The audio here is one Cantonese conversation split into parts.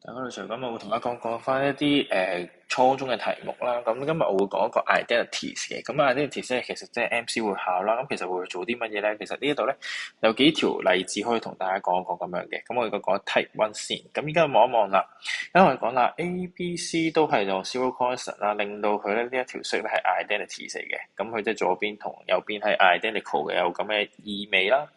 大家好，咁我會同大家講翻一啲初中嘅題目啦。咁今日我會講一個 identities 嘅。咁 identities 咧，其實即係 MC 會考啦。咁其實會做啲乜嘢咧？其實呢一度咧有幾條例子可以同大家講一講咁樣嘅。咁我哋講 type one 先。咁依家望一望啦，因為我哋講啦，A、B、C 都係用 zero constant 啦，令到佢咧呢一條式咧係 identities 嚟嘅。咁佢即係左邊同右邊係 identical 嘅，有咁嘅意味啦。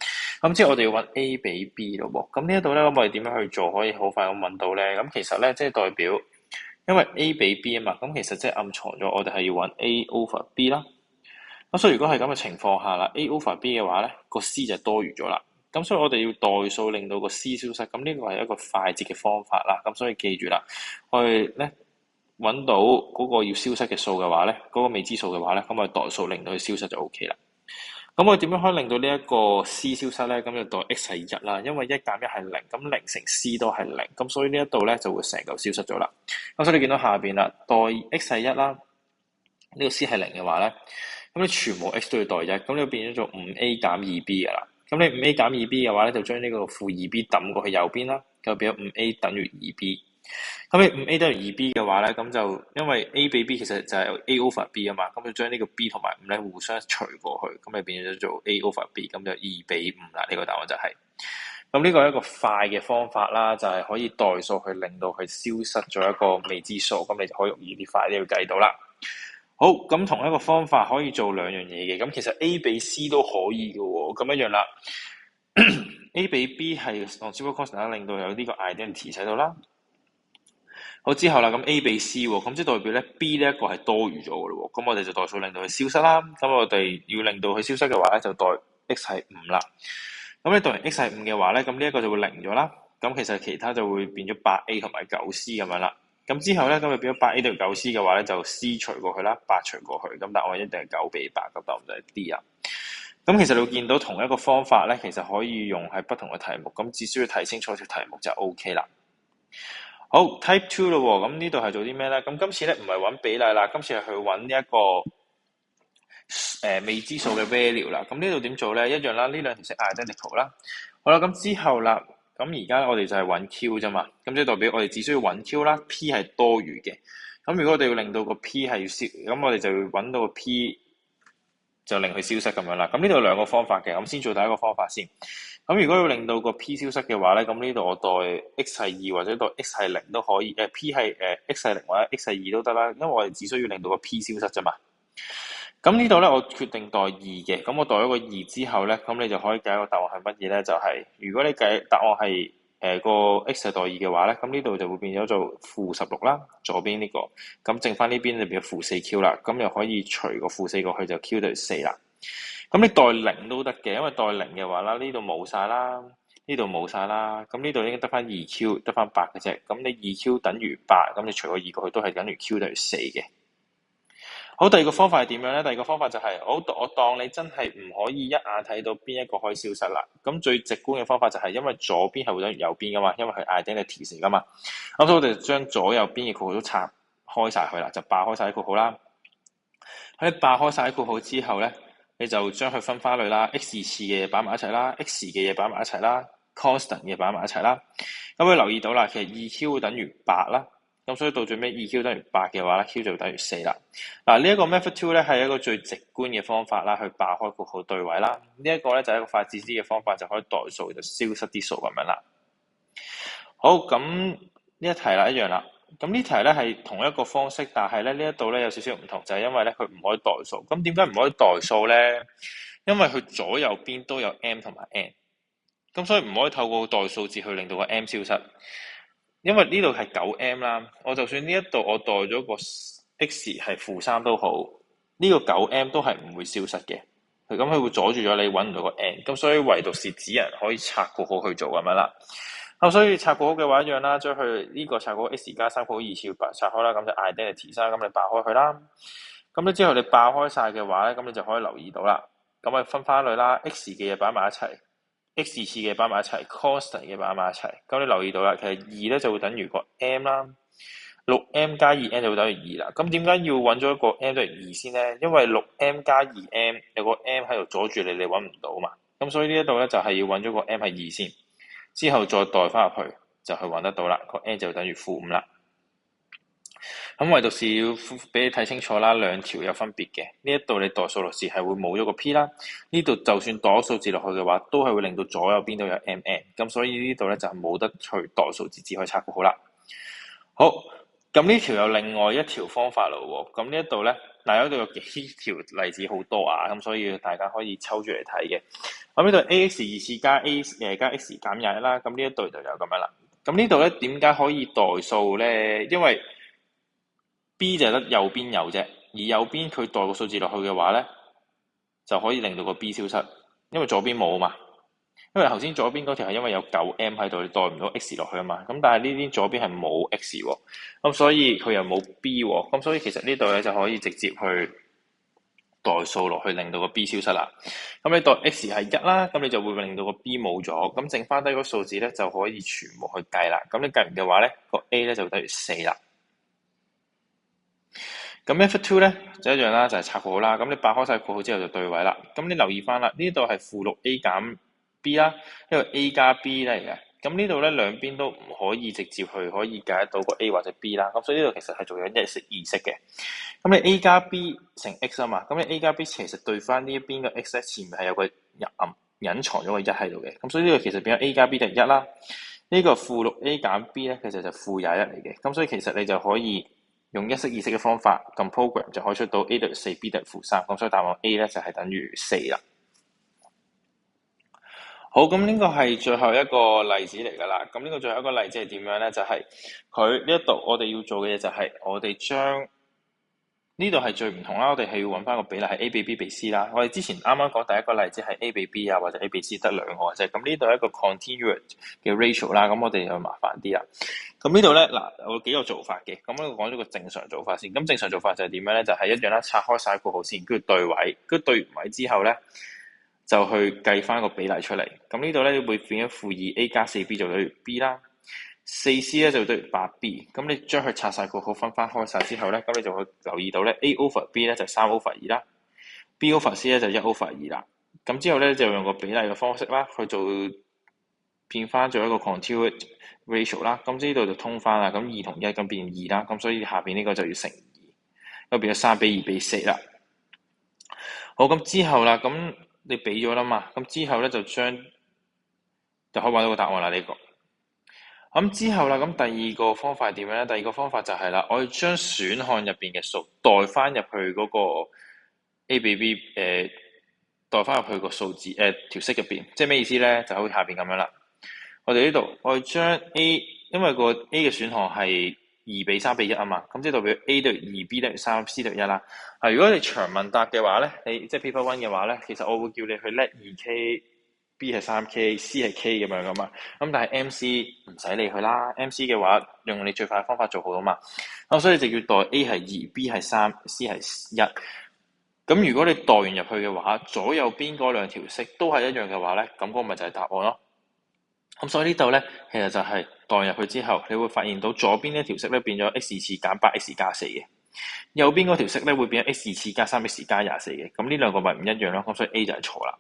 咁之後我哋要揾 A 比 B 咯喎，咁呢一度咧，咁我哋點樣去做可以好快咁揾到咧？咁其實咧，即係代表，因為 A 比 B 啊嘛，咁其實即係暗藏咗我哋係要揾 A over B 啦。咁所以如果係咁嘅情況下啦，A over B 嘅話咧，個 C 就多餘咗啦。咁所以我哋要代數令到個 C 消失，咁呢個係一個快捷嘅方法啦。咁所以記住啦，我哋咧揾到嗰個要消失嘅數嘅話咧，嗰個未知數嘅話咧，咁我哋代數令到佢消失就 OK 啦。咁我點樣可以令到呢一個 C 消失咧？咁就代 X 係一啦，因為1減1係零，咁零乘 C 都係零，咁所以呢一度咧就會成嚿消失咗啦。咁所以你見到下邊啦，代 X 係一啦，呢個 C 係零嘅話咧，咁你全部 X 都要代一，咁你變咗做5A 減 2B 噶啦。咁你5A 減 2B 嘅話咧，就將呢個負 2B 抌過去右邊啦，就變咗5A 等於 2B。咁你5A 等於2B 嘅話咧，咁就因為 A 比 B 其實就係 A over B 啊嘛，咁就將呢個 B 同埋5咧互相除過去，咁就變咗做 A over B，咁就2比5啦。呢個答案就係。咁呢個係一個快嘅方法啦，就係可以代數去令到佢消失咗一個未知數，咁你就可以容易啲快啲去計到啦。好，咁同一個方法可以做兩樣嘢嘅，咁其實 A 比 C 都可以嘅喎，咁一樣啦。A 比 B 係用 zero constant 令到有呢個 identity 喺度啦。好之後啦，咁 A 比 C 喎，咁即係代表咧 B 呢一個係多餘咗嘅咯喎，咁我哋就代數令到佢消失啦。咁我哋要令到佢消失嘅話咧，就代 X 係5啦。咁你代完 X 係5嘅話咧，咁呢一個就會零咗啦。咁其實其他就會變咗8A 同埋9C 咁樣啦。咁之後咧，咁就變咗8A 對 9C 嘅話咧，就 C 除過去啦，8除過去，咁答案一定係9比8，咁答案就係 D 啊。咁其實你會見到同一個方法咧，其實可以用喺不同嘅題目，咁只需要睇清楚條題目就 OK 啦。好 Type Two 咯喎，咁呢度係做啲咩咧？咁今次咧唔係揾比例啦，今次係去揾一個未知數嘅 value 啦。咁呢度點做咧？一樣啦，呢兩條式 identical 啦。好啦，咁之後啦，咁而家我哋就係揾 Q 啫嘛。咁即係代表我哋只需要揾 Q 啦，P 係多餘嘅。咁如果我哋要令到個 P 係要消，咁我哋就要揾到個 P 就令佢消失咁樣啦。咁呢度有兩個方法嘅，咁先做第一個方法先。咁如果要令到個 P 消失嘅話咧，咁呢度我代 X 係2或者代 X 係0都可以，P 係X 係0或者 X 係2都得啦，因為我哋只需要令到個 P 消失啫嘛。咁呢度咧，我決定代2嘅，咁我代咗個2之後咧，咁你就可以計個答案係乜嘢咧？就係、如果你計答案係個 X 係代2嘅話咧，咁呢度就會變咗做-16啦，左邊呢、這個，咁剩翻呢邊就變咗-4Q 啦，咁又可以除個-4過去就 Q 等於4啦。咁你代0都得嘅，因為代0嘅話啦，呢度冇晒啦，呢度冇晒啦，咁呢度應該得翻 2Q，得翻8嘅啫。咁你 2Q 等於8，咁你除個2過去都係等於 Q 等於4嘅。好，第二個方法係點樣咧？第二個方法就係、我當你真係唔可以一眼睇到邊一個可以消失啦。咁最直觀嘅方法就係因為左邊係會等於右邊噶嘛，因為佢 identity 嚟噶嘛。咁所以我哋將左右邊嘅括號都拆開晒佢啦，就爆開晒啲括號啦。喺爆開晒啲括號之後咧，你就將佢分花類啦，X 次嘅嘢擺埋一齊啦，X 嘅嘢擺埋一齊啦 ，constant 嘅嘢擺埋一齊啦。咁你留意到啦，其實 2Q 會等於8啦。咁所以到最尾 2Q 等於8嘅話咧 ，Q 就等於4啦。嗱，呢一個 method two 咧係一個最直觀嘅方法啦，去爆開括號對位啦。呢一個咧就係一個快捷啲嘅方法，就可以代數就消失啲數咁樣啦。好，咁呢一題啦，一樣啦。咁呢題咧係同一個方式，但係咧呢一度咧有少少唔同，就係因為咧佢唔可以代數。咁點解唔可以代數咧？因為佢左右邊都有 m 同埋 n， 咁所以唔可以透過代數字去令到個 m 消失。因為呢度係9m 啦，我就算呢一度我代咗個 x 係-3都好，呢個9m 都係唔會消失嘅。咁佢會阻住咗你揾唔到個 n， 咁所以唯獨是指人可以拆括號去做咁樣啦。咁所以拆括號嘅話一樣啦，將佢呢個拆括號 x 加3括號2次拆開啦，咁就 identity 啦，咁你爆開佢啦。咁咧之後你爆開晒嘅話咧，咁你就可以留意到啦。咁啊分花類啦 ，x 嘅嘢擺埋一齊。X 次嘅擺埋一齊 ，constant 嘅擺埋一齊，咁你留意到啦，其實2咧就會等於個 m 啦，6m 加 2n 就會等於2啦。咁點解要揾咗一個 m 等於2先咧？因為 6m 加 2m 有個 m 喺度阻住你，你揾唔到嘛。咁所以呢一度咧就係要揾咗個 m 係2先，之後再代翻入去，就去揾得到啦，個 n 就等於-5啦。咁唯獨是要俾你睇清楚啦，兩條有分別嘅。呢一度你代數落時係會冇咗個 p 啦，呢度就算代數字落去嘅話，都係會令到左右邊都有 mn。咁所以呢度咧就係冇得去代數字，只可以拆括號啦。好，咁呢條有另外一條方法咯喎。咁呢一度咧，嗱呢度有幾條例子好多啊，咁所以大家可以抽住嚟睇嘅。咁呢度 ax 二次加 a 加 x 減廿一啦，咁呢一度就有咁樣啦。咁呢度咧點解可以代數咧？因為 B 就得右邊有啫，而右邊佢代個數字落去嘅話咧，就可以令到個 B 消失，因為左邊冇啊嘛。因為頭先左邊嗰條係因為有9m 喺度，你代唔到 x 落去啊嘛。咁但係呢邊左邊係冇 x 喎，咁所以佢又冇 B 喎，咁所以其實呢度咧就可以直接去代數落去，令到個 B 消失啦。咁你代 x 係1啦，咁你就會令到個 B 冇咗，咁剩翻低個數字咧就可以全部去計啦。咁你計完嘅話咧，個 A 咧就等於4啦。咁 F2 咧就一樣啦，就係拆括號啦。咁你擺開晒括號之後就對位啦。咁你留意翻啦，呢度係負 6a 減 b 啦，因為 a 加 b 嚟嘅。咁呢度咧兩邊都唔可以直接去可以計得到個 a 或者 b 啦。咁所以呢度其實係仲有一式二式嘅。咁你 a 加 b 乘 x 啊嘛，咁你 a 加 b 其實對翻呢一邊嘅 x 咧，前面係有個隱藏咗個1喺度嘅。咁所以呢個其實變咗 a 加 b 就係1啦。呢個負 6a 減 b 咧，其實就負21嚟嘅。咁所以其實你就可以用一式二式嘅方法撳 program 就可以出到 a 等於4 b 等於-3，咁所以答案 A 咧就係等於4啦。好，咁呢個係最後一個例子嚟㗎啦。咁呢個最後一個例子係點樣咧？就係佢呢一度我哋要做嘅嘢就係我哋將呢度係最唔同啦。我哋係要揾翻個比例係 A 比 B 比 C 啦。我哋之前啱啱講第一個例子係 A 比 B 啊，或者 A 比 C 得兩個啫。咁呢度係一個 continuous 嘅 ratio 啦。咁我哋就麻煩啲啦。咁呢度咧嗱，有幾個做法嘅。咁我講咗個正常做法先。咁正常做法就係點樣咧？就係一樣啦，拆開晒括號先，跟住對位，跟住對完位之後咧，就去計翻個比例出嚟。咁呢度咧會變咗負2a 加4b就等於 B 啦。4c 咧就等於8b，咁你將佢拆晒括號分開晒之後咧，咁你就會留意到咧 a over b 咧就3/2啦 ，b over c 咧就1/2啦。咁之後咧就用個比例嘅方式啦，去做變翻做一個 continuous ratio 啦。咁呢度就通翻啦，咁2同1咁變2啦，咁所以下邊呢個就要乘2，咁變咗3比2比4啦。好，咁之後啦，咁你俾咗啦嘛，咁之後咧就可以揾到個答案啦呢個。咁之後啦，咁第二個方法係點樣咧？第二個方法就係啦，我要將選項入邊嘅數代翻入去嗰個 A 比 B 代翻入去個數字條式入邊，即係咩意思咧？就好似下邊咁樣啦。我哋呢度我要將 A， 因為個 A 嘅選項係2比3比1啊嘛，咁即係代表 A 等於2 B 等於3 C 等於1啦。如果你長問答嘅話咧，你即係 paper one 嘅話咧，其實我會叫你去 let 2K。B 係3K，C 係 K 咁樣噶嘛，咁但係 MC 唔使理佢啦。MC 嘅話用你最快嘅方法做好啊嘛，咁所以就要代 A 係2，B 係3，C 係1。咁如果你代完入去嘅話，左右邊嗰兩條式都係一樣嘅話咧，咁嗰個咪就係答案咯。咁所以呢度咧，其實就係代入去之後，你會發現到左邊呢條式咧變咗 x 次減8x 加4嘅，右邊嗰條式咧會變咗 x 次加3x 加24嘅。咁呢兩個咪唔一樣咯，咁所以 A 就係錯啦。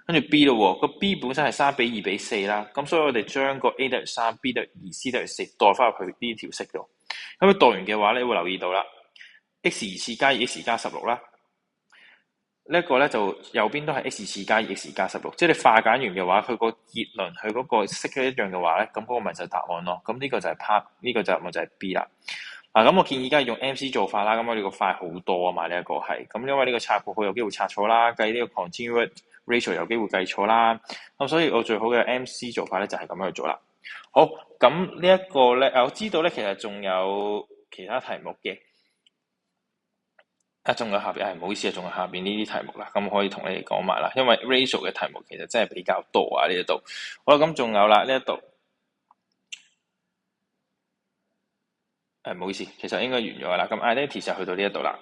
跟住 B 咯喎，個 B 本身係3比2比4啦，咁所以我哋將個 A 等於3，B 等於2，C 等於4代翻入去呢條式度。咁佢代完嘅話咧，你會留意到啦，x 次加 2x 加16啦，呢一個咧就右邊都係 x 次加 2x 加16，即係你化簡完嘅話，佢個結論佢嗰個式都一樣嘅話咧，咁嗰個咪就係答案咯。咁呢個就係 part，呢個就係 B 啦。咁我建議而家用 MC 做法啦，咁我哋個快好多啊嘛，呢一個係，咁因為呢個拆括號有機會拆錯啦，計呢個 continuous ratio 有機會計錯啦，咁所以我最好嘅 MC 做法咧就係咁樣去做啦。好，咁呢一個咧，我知道咧其實仲有其他題目嘅，仲有下邊，唔好意思啊，仲有下邊呢啲題目啦，咁可以同你哋講埋啦，因為 ratio 嘅題目其實真係比較多啊呢一度。好啦，咁仲有啦呢一度。唔好意思，其實應該完咗啦。咁 identity 就去到呢一度啦。